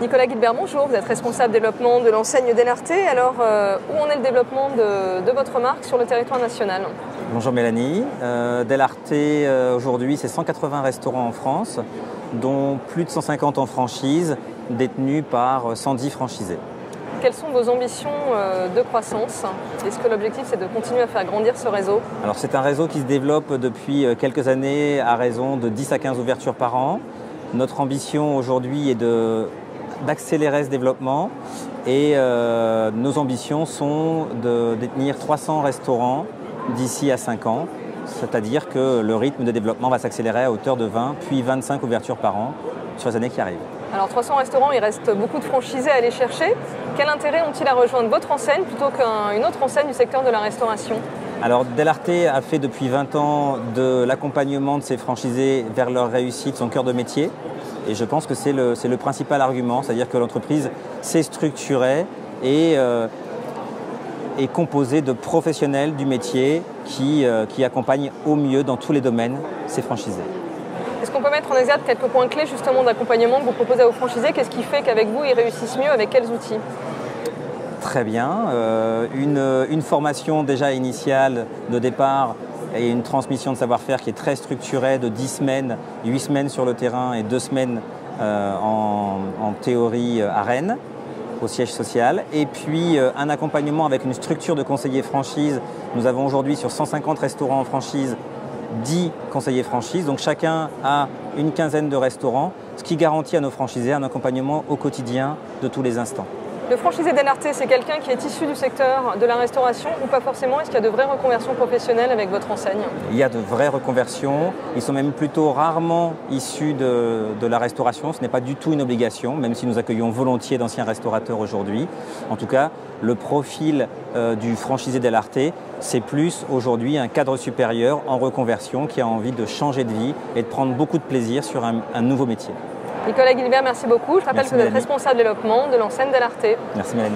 Nicolas Guilbert, bonjour, vous êtes responsable développement de l'enseigne Delarte. Alors, où en est le développement de votre marque sur le territoire national? Bonjour Mélanie. Delarte, aujourd'hui, c'est 180 restaurants en France, dont plus de 150 en franchise, détenus par 110 franchisés. Quelles sont vos ambitions de croissance? Est-ce que l'objectif, c'est de continuer à faire grandir ce réseau? Alors, c'est un réseau qui se développe depuis quelques années à raison de 10 à 15 ouvertures par an. Notre ambition aujourd'hui est d'accélérer ce développement et nos ambitions sont de détenir 300 restaurants d'ici à 5 ans, c'est-à-dire que le rythme de développement va s'accélérer à hauteur de 20 puis 25 ouvertures par an sur les années qui arrivent. Alors 300 restaurants, il reste beaucoup de franchisés à aller chercher. Quel intérêt ont-ils à rejoindre votre enseigne plutôt qu'une autre enseigne du secteur de la restauration? Alors Delarte a fait depuis 20 ans de l'accompagnement de ses franchisés vers leur réussite son cœur de métier. Et je pense que c'est le principal argument, c'est-à-dire que l'entreprise s'est structurée et est composée de professionnels du métier qui accompagnent au mieux dans tous les domaines ses franchisés. Est-ce qu'on peut mettre en exergue quelques points clés justement d'accompagnement que vous proposez à vos franchisés? Qu'est-ce qui fait qu'avec vous, ils réussissent mieux? Avec quels outils? Très bien. Une formation déjà initiale de départ et une transmission de savoir-faire qui est très structurée de 10 semaines, 8 semaines sur le terrain et 2 semaines en théorie à Rennes, au siège social. Et puis un accompagnement avec une structure de conseillers franchise. Nous avons aujourd'hui sur 150 restaurants en franchise 10 conseillers franchise, donc chacun a une quinzaine de restaurants, ce qui garantit à nos franchisés un accompagnement au quotidien de tous les instants. Le franchisé Delarte, c'est quelqu'un qui est issu du secteur de la restauration ou pas forcément? Est-ce qu'il y a de vraies reconversions professionnelles avec votre enseigne? Il y a de vraies reconversions. Ils sont même plutôt rarement issus de la restauration. Ce n'est pas du tout une obligation, même si nous accueillons volontiers d'anciens restaurateurs aujourd'hui. En tout cas, le profil du franchisé Delarte, c'est plus aujourd'hui un cadre supérieur en reconversion qui a envie de changer de vie et de prendre beaucoup de plaisir sur un nouveau métier. Nicolas Guilbert, merci beaucoup. Je rappelle que vous êtes responsable développement de l'enseigne Delarte. Merci Mélanie.